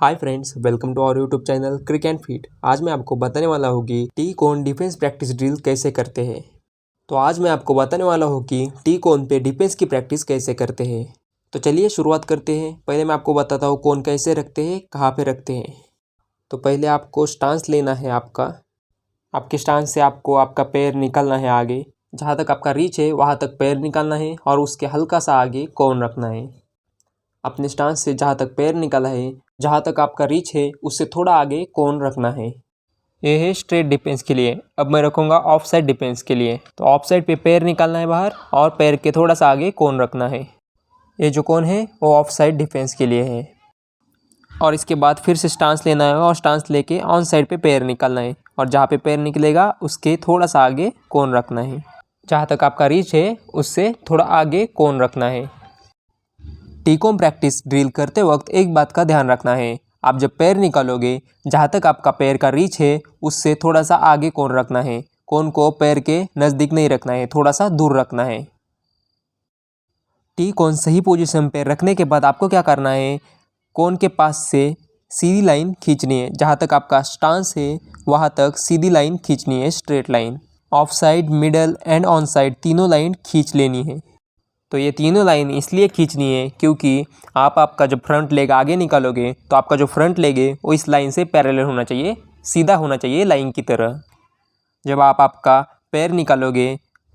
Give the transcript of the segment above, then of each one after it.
Hi friends, welcome to our YouTube channel crick and fit. आज मैं आपको बताने वाला हूँ कि T cone defence practice drill कैसे करते हैं। तो आज मैं आपको बताने वाला हूँ कि टी कोन पे डिफेंस की प्रैक्टिस कैसे करते हैं। तो चलिए शुरुआत करते हैं। पहले मैं आपको बताता हूँ कोन कैसे रखते हैं, कहाँ पे रखते हैं। तो पहले आपको स्टांस लेना है। आपके स्टांस से आपको आपका पैर निकालना है आगे। जहाँ तक आपका रीच है वहाँ तक पैर निकालना है और उसके हल्का सा आगे कोन रखना है। अपने स्टांस से जहाँ तक पैर निकाला है, जहाँ तक आपका रीच है उससे थोड़ा आगे कोन रखना है। ये है स्ट्रेट डिफेंस के लिए। अब मैं रखूँगा ऑफ साइड डिफेंस के लिए। तो ऑफ साइड पे पैर निकालना है बाहर और पैर के थोड़ा सा आगे कोन रखना है। ये जो कोन है वो ऑफ साइड डिफेंस के लिए है। और इसके बाद फिर से स्टांस लेना है और स्टांस लेके ऑन साइड पे पैर निकालना है और जहाँ पे पैर निकलेगा उसके थोड़ा सा आगे कोन रखना है। जहाँ तक आपका रीच है उससे थोड़ा आगे कोन रखना है। टी कोन प्रैक्टिस ड्रिल करते वक्त एक बात का ध्यान रखना है। आप जब पैर निकालोगे, जहाँ तक आपका पैर का रीच है उससे थोड़ा सा आगे कोन रखना है। कोन को पैर के नज़दीक नहीं रखना है, थोड़ा सा दूर रखना है। टी कोन सही पोजीशन पे रखने के बाद आपको क्या करना है, कोन के पास से सीधी लाइन खींचनी है। जहाँ तक आपका स्टांस है वहाँ तक सीधी लाइन खींचनी है, straight line. Of side, middle and on side तीनों लाइन खींच लेनी है। तो ये तीनों लाइन इसलिए खींचनी है क्योंकि आपका जब फ्रंट लेग आगे निकालोगे तो आपका जो फ्रंट लेग है वो इस लाइन से पैरेलल होना चाहिए, सीधा होना चाहिए लाइन की तरह। जब आपका पैर निकालोगे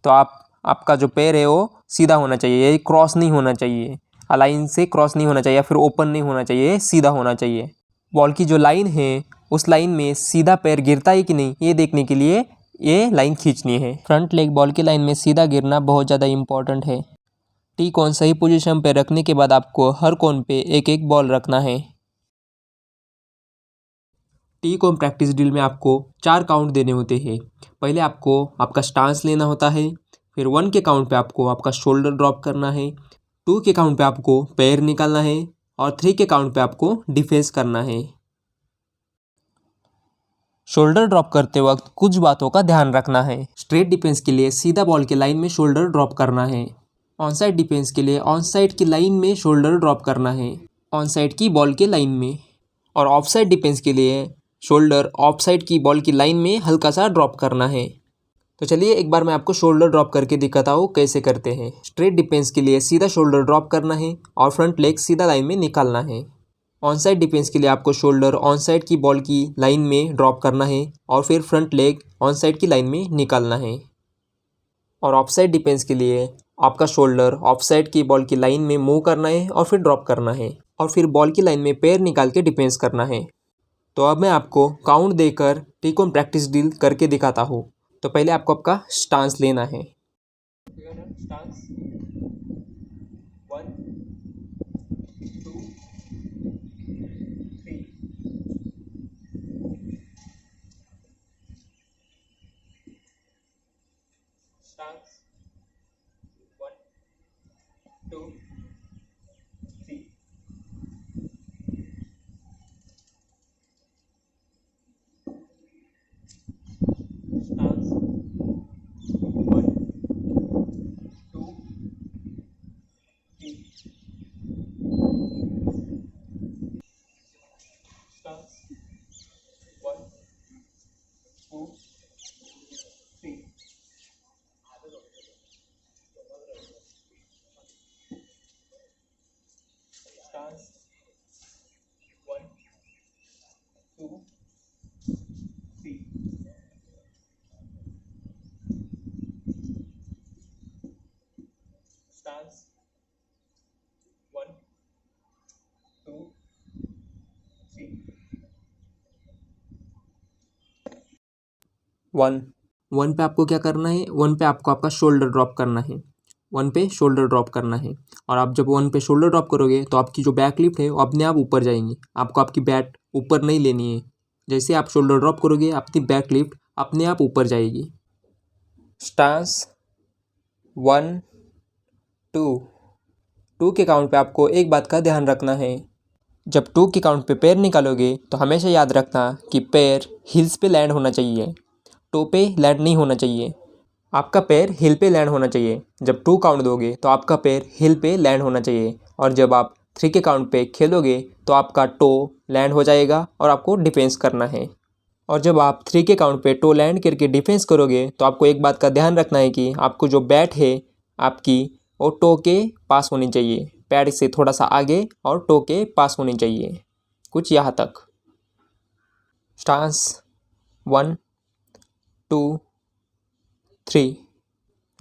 तो आपका जो पैर है वो सीधा होना चाहिए, क्रॉस नहीं होना चाहिए, लाइन से क्रॉस नहीं होना चाहिए या फिर ओपन नहीं होना चाहिए, सीधा होना चाहिए। बॉल की जो लाइन है उस लाइन में सीधा पैर गिरता है कि नहीं ये देखने के लिए ये लाइन खींचनी है। फ्रंट लेग बॉल की लाइन में सीधा गिरना बहुत ज़्यादा इम्पॉर्टेंट है। टी कोन सही पोजीशन पे रखने के बाद आपको हर कोन पे एक एक बॉल रखना है। टी कोन प्रैक्टिस ड्रिल में आपको 4 काउंट देने होते हैं। पहले आपको आपका स्टांस लेना होता है, फिर 1 के काउंट पे आपको आपका शोल्डर ड्रॉप करना है, 2 के काउंट पे आपको पैर निकालना है और 3 के काउंट पे आपको डिफेंस करना है। शोल्डर ड्रॉप करते वक्त कुछ बातों का ध्यान रखना है। स्ट्रेट डिफेंस के लिए सीधा बॉल के लाइन में शोल्डर ड्रॉप करना है। ऑन साइड डिफेंस के लिए ऑन साइड की लाइन में शोल्डर ड्रॉप करना है, ऑन साइड की बॉल के लाइन में। और ऑफ साइड डिफेंस के लिए शोल्डर ऑफ साइड की बॉल की लाइन में हल्का सा ड्रॉप करना है। तो चलिए एक बार मैं आपको शोल्डर ड्रॉप करके दिखाता हूँ कैसे करते हैं। स्ट्रेट डिफेंस के लिए सीधा शोल्डर ड्रॉप करना है और फ्रंट लेग सीधा लाइन में निकालना है। ऑन साइड डिफेंस के लिए आपको शोल्डर ऑन साइड की बॉल की लाइन में ड्रॉप करना है और फिर फ्रंट लेग ऑन साइड की लाइन में निकालना है। और ऑफ साइड डिफेंस के लिए आपका शोल्डर ऑफ साइड की बॉल की लाइन में मूव करना है और फिर ड्रॉप करना है और फिर बॉल की लाइन में पैर निकाल के डिफेंस करना है। तो अब मैं आपको काउंट देकर टी कोन प्रैक्टिस ड्रिल करके दिखाता हूँ। तो पहले आपको आपका स्टांस लेना है। Stance 1 2 3 stance 1 2 3 stance 1 2 3 stance 1 2 3 stance 1 2 3 stance 1 2 3 1 पे आपको क्या करना है, 1 पे आपको आपका शोल्डर ड्रॉप करना है। 1 पे शोल्डर ड्रॉप करना है और आप जब 1 पे शोल्डर ड्रॉप करोगे तो आपकी जो बैक लिफ्ट है वो अपने आप ऊपर जाएंगी। आपको आपकी बैट ऊपर नहीं लेनी है। जैसे आप शोल्डर ड्रॉप करोगे आपकी बैक लिफ्ट अपने आप ऊपर जाएगी। स्टांस 1 2 2 के काउंट पे आपको एक बात का ध्यान रखना है। जब 2 के काउंट पे पैर निकालोगे तो हमेशा याद रखना कि पैर हिल्स पे लैंड होना चाहिए, टो पे लैंड नहीं होना चाहिए। आपका पैर हिल पे लैंड होना चाहिए। जब 2 काउंट दोगे तो आपका पैर हिल पे लैंड होना चाहिए और जब आप 3 के काउंट पे खेलोगे तो आपका टो लैंड हो जाएगा और आपको डिफेंस करना है। और जब आप 3 के काउंट पे टो लैंड करके डिफेंस करोगे तो आपको एक बात का ध्यान रखना है कि आपको जो बैट है आपकी वो टो के पास होनी चाहिए, पैड से थोड़ा सा आगे और टो के पास होनी चाहिए, कुछ यहाँ तक। स्टांस 1 2 3।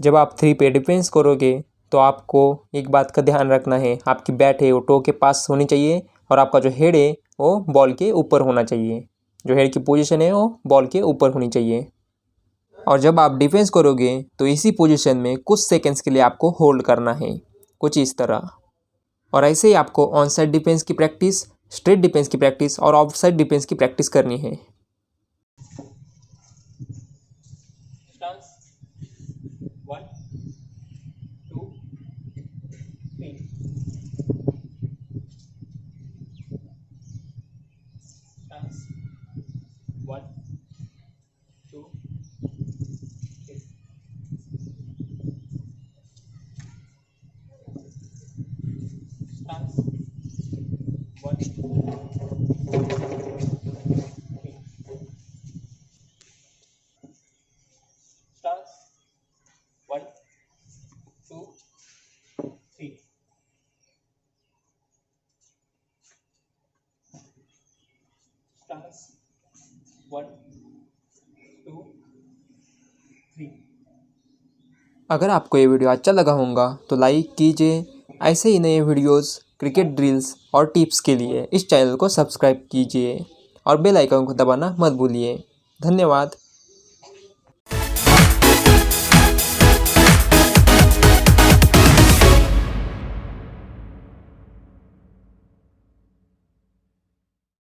जब आप 3 पे डिफेंस करोगे तो आपको एक बात का ध्यान रखना है, आपकी बैट है वो टो के पास होनी चाहिए और आपका जो हेड है वो बॉल के ऊपर होना चाहिए, जो हेड की पोजीशन है वो बॉल के ऊपर होनी चाहिए। और जब आप डिफेंस करोगे तो इसी पोजीशन में कुछ सेकंड्स के लिए आपको होल्ड करना है, कुछ इस तरह। और ऐसे ही आपको ऑन साइड डिफेंस की प्रैक्टिस, स्ट्रेट डिफेंस की प्रैक्टिस और ऑफ साइड डिफेंस की प्रैक्टिस करनी है। अगर आपको ये वीडियो अच्छा लगा होगा तो लाइक कीजिए। ऐसे ही नए वीडियोस, क्रिकेट ड्रिल्स और टिप्स के लिए इस चैनल को सब्सक्राइब कीजिए और बेल आइकन को दबाना मत भूलिए। धन्यवाद।